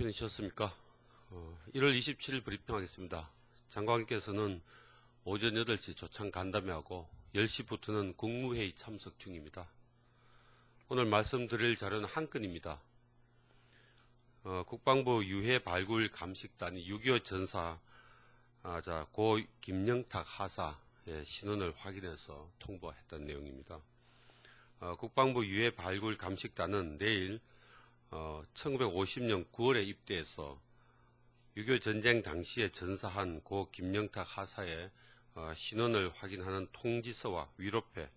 편히 쉬었습니까? 1월 27일 브리핑하겠습니다. 장관께서는 오전 8시 조창 간담회하고 10시부터는 국무회의 참석 중입니다. 오늘 말씀드릴 자료는 한 건입니다. 국방부 유해 발굴 감식단이 6.25 전사 고 김영탁 하사의 신원을 확인해서 통보했던 내용입니다. 국방부 유해 발굴 감식단은 내일 1950년 9월에 입대해서 6.25 전쟁 당시에 전사한 고 김영탁 하사의 신원을 확인하는 통지서와 위로패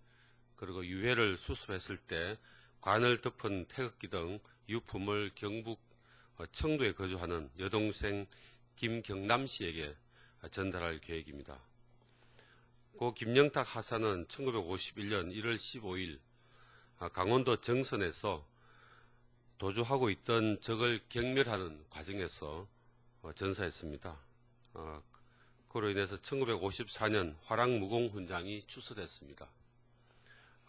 그리고 유해를 수습했을 때 관을 덮은 태극기 등 유품을 경북 청도에 거주하는 여동생 김경남 씨에게 전달할 계획입니다. 고 김영탁 하사는 1951년 1월 15일 강원도 정선에서 도주하고 있던 적을 경멸하는 과정에서 전사했습니다. 그로 인해서 1954년 화랑무공 훈장이 추서됐습니다.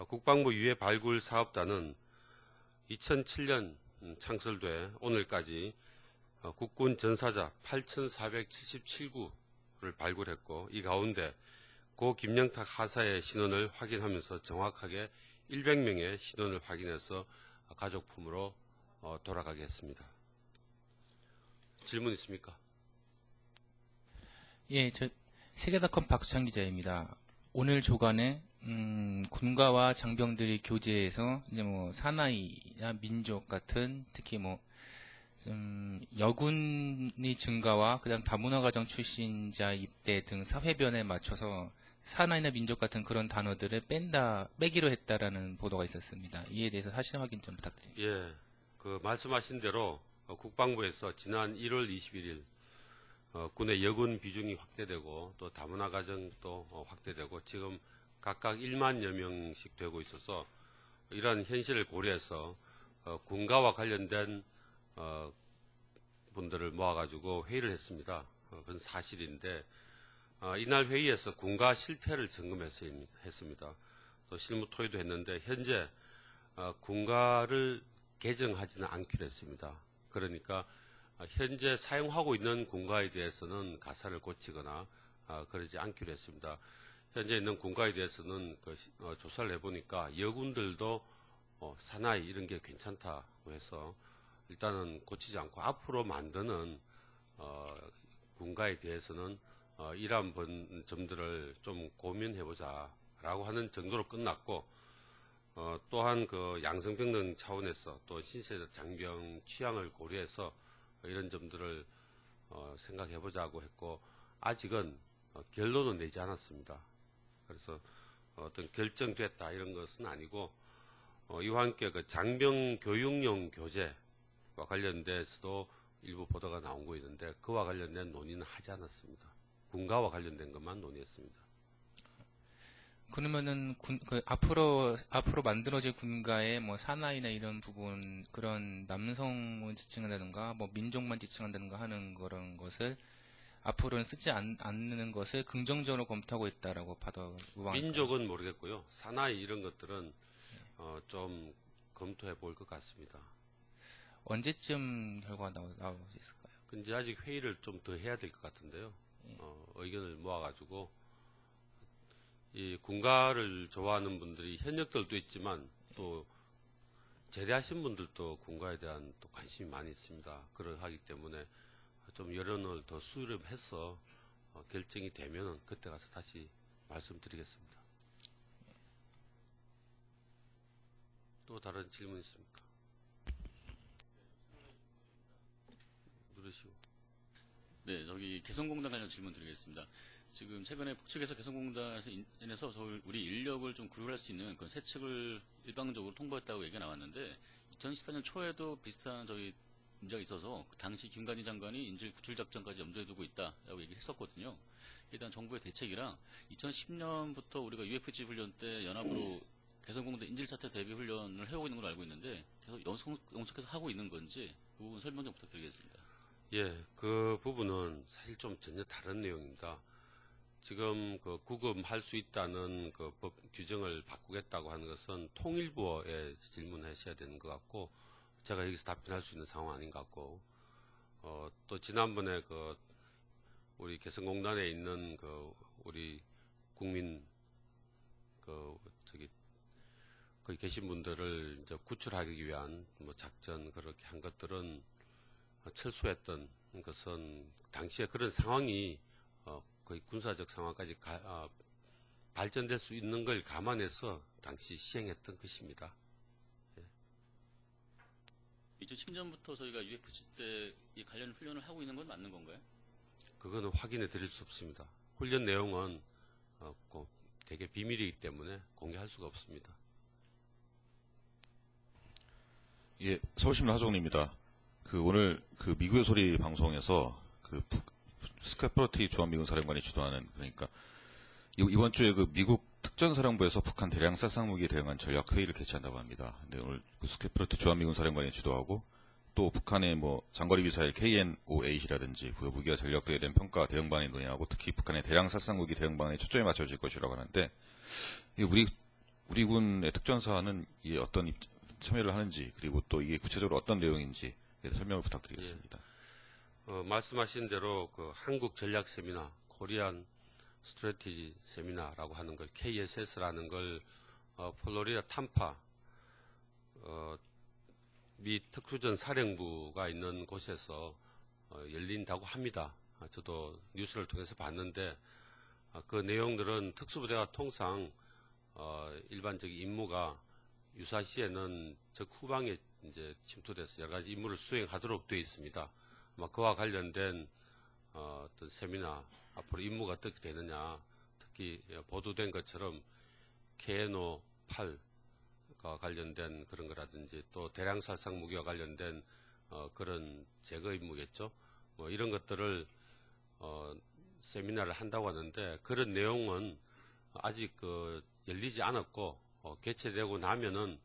국방부 유해 발굴 사업단은 2007년 창설돼 오늘까지 국군 전사자 8,477구를 발굴했고, 이 가운데 고 김영탁 하사의 신원을 확인하면서 정확하게 100명의 신원을 확인해서 가족품으로 돌아가겠습니다. 질문 있습니까? 예, 저 세계닷컴 박수창 기자입니다. 오늘 조간에 군가와 장병들이 교제해서 이제 뭐 사나이나 민족 같은 특히 뭐 좀 여군이 증가와 그다음 다문화 가정 출신자 입대 등 사회변에 맞춰서 사나이나 민족 같은 그런 단어들을 빼기로 했다라는 보도가 있었습니다. 이에 대해서 사실 확인 좀 부탁드립니다. 예, 말씀하신 대로 국방부에서 지난 1월 21일 군의 여군 비중이 확대되고 또 다문화 가정도 확대되고 지금 각각 1만여 명씩 되고 있어서 이러한 현실을 고려해서 군가와 관련된 분들을 모아가지고 회의를 했습니다. 그건 사실인데 이날 회의에서 군가 실태를 점검했습니다. 또 실무 토의도 했는데 현재 군가를 개정하지는 않기로 했습니다. 그러니까 현재 사용하고 있는 군가에 대해서는 가사를 고치거나 그러지 않기로 했습니다. 현재 있는 군가에 대해서는 조사를 해보니까 여군들도 사나이 이런 게 괜찮다고 해서 일단은 고치지 않고 앞으로 만드는 군가에 대해서는 이러한 점들을 좀 고민해보자 라고 하는 정도로 끝났고, 또한 양성평등 차원에서 또 신세대 장병 취향을 고려해서 이런 점들을 생각해보자고 했고, 아직은 결론은 내지 않았습니다. 그래서 어떤 결정됐다 이런 것은 아니고, 이와 함께 장병 교육용 교재와 관련돼서도 일부 보도가 나온 거 있는데 그와 관련된 논의는 하지 않았습니다. 군가와 관련된 것만 논의했습니다. 그러면은 앞으로 만들어질 군가에 뭐 사나이나 이런 부분 그런 남성을 지칭한다든가 뭐 민족만 지칭한다든가 하는 그런 것을 앞으로는 쓰지 않는 것을 긍정적으로 검토하고 있다라고 봐도 무방할까요? 민족은 모르겠고요. 사나이 이런 것들은 좀 검토해 볼 것 같습니다. 언제쯤 결과가 나올 수 있을까요? 근데 아직 회의를 좀 더 해야 될 것 같은데요. 예. 의견을 모아가지고 이 군가를 좋아하는 분들이 현역들도 있지만 또 제대하신 분들도 군가에 대한 또 관심이 많이 있습니다. 그러하기 때문에 좀 여론을 더 수렴해서 결정이 되면은 그때 가서 다시 말씀드리겠습니다. 또 다른 질문 있습니까? 누르시고. 네, 개성공단 관련 질문 드리겠습니다. 지금 최근에 북측에서 개성공단에서 인해서 우리 인력을 좀 구출할 수 있는 그런 세측을 일방적으로 통보했다고 얘기가 나왔는데 2014년 초에도 비슷한 문제가 있어서 당시 김관희 장관이 인질 구출 작전까지 염두에 두고 있다라고 얘기를 했었거든요. 일단 정부의 대책이랑 2010년부터 우리가 UFG 훈련 때 연합으로 개성공단 인질사태 대비 훈련을 해오고 있는 걸로 알고 있는데 계속 연속해서 하고 있는 건지 그 부분 설명 좀 부탁드리겠습니다. 예, 그 부분은 사실 좀 전혀 다른 내용입니다. 지금 구금할 수 있다는 법 규정을 바꾸겠다고 하는 것은 통일부에 질문하셔야 되는 것 같고, 제가 여기서 답변할 수 있는 상황 아닌 것 같고, 또 지난번에 우리 개성공단에 있는 우리 국민 거기 계신 분들을 이제 구출하기 위한 뭐 작전 그렇게 한 것들은 철수했던 것은 당시에 그런 상황이 거의 군사적 상황까지 발전될 수 있는 걸 감안해서 당시 시행했던 것입니다. 2010년부터 저희가 UFC 때 이 관련 훈련을 하고 있는 건 맞는 건가요? 그거는 확인해 드릴 수 없습니다. 훈련 내용은 되게 비밀이기 때문에 공개할 수가 없습니다. 예, 서울신문 하정우입니다. 오늘 미국의 소리 방송에서 스캇 프로티 주한미군 사령관이 주도하는, 그러니까 이번 주에 미국 특전사령부에서 북한 대량 살상무기에 대응한 전략회의를 개최한다고 합니다. 근데 오늘 스캇 프로티 주한미군 사령관이 주도하고, 또 북한의 장거리 미사일 KN-5A이라든지 무기와 전력 등에 대한 평가 대응 방안을 논의하고, 특히 북한의 대량 살상무기 대응 방안에 초점이 맞춰질 것이라고 하는데, 우리 군의 특전사는 어떤 참여를 하는지, 그리고 또 이게 구체적으로 어떤 내용인지 설명을 부탁드리겠습니다. 말씀하신 대로 한국 전략 세미나, 코리안 스트래티지 세미나라고 하는 걸 KSS라는 걸 플로리다 탐파 미 특수전 사령부가 있는 곳에서 열린다고 합니다. 저도 뉴스를 통해서 봤는데 그 내용들은 특수부대가 통상 일반적인 임무가 유사시에는 적 후방에 이제 침투돼서 여러 가지 임무를 수행하도록 되어 있습니다. 아마 그와 관련된 어떤 세미나, 앞으로 임무가 어떻게 되느냐, 특히 보도된 것처럼 KN-8가 관련된 그런 거라든지 또 대량살상 무기와 관련된 그런 제거 임무겠죠. 이런 것들을 세미나를 한다고 하는데, 그런 내용은 아직 열리지 않았고 개최되고 나면은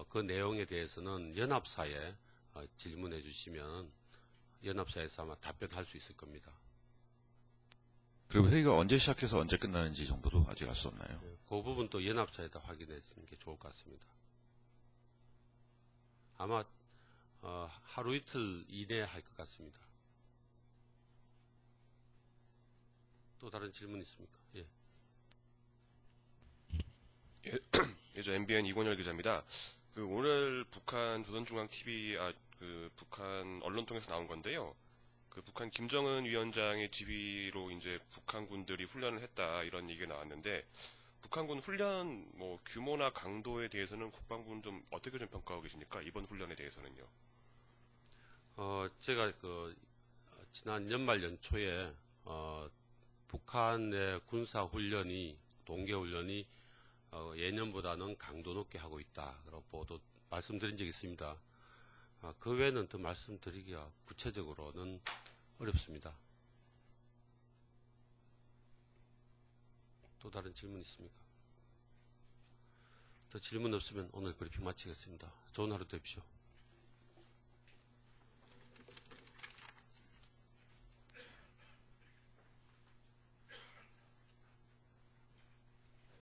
그 내용에 대해서는 연합사에 질문해 주시면 연합사에서 아마 답변할 수 있을 겁니다. 그리고 회의가 언제 시작해서 언제 끝나는지 정도도 아직 알 수 없나요? 그 부분 또 연합사에다 확인해 주는 게 좋을 것 같습니다. 아마 하루 이틀 이내에 할 것 같습니다. 또 다른 질문 있습니까? 예. 예, 저 MBN 이권열 기자입니다. 오늘 북한 조선중앙TV, 북한 언론 통해서 나온 건데요. 북한 김정은 위원장의 지휘로 이제 북한군들이 훈련을 했다, 이런 얘기가 나왔는데, 북한군 훈련 규모나 강도에 대해서는 국방부는 좀 어떻게 좀 평가하고 계십니까? 이번 훈련에 대해서는요. 제가 지난 연말 연초에 북한의 군사 훈련이, 동계 훈련이 예년보다는 강도 높게 하고 있다, 그러고 말씀드린 적이 있습니다. 그 외에는 더 말씀드리기가 구체적으로는 어렵습니다. 또 다른 질문 있습니까? 더 질문 없으면 오늘 브리핑 마치겠습니다. 좋은 하루 되십시오.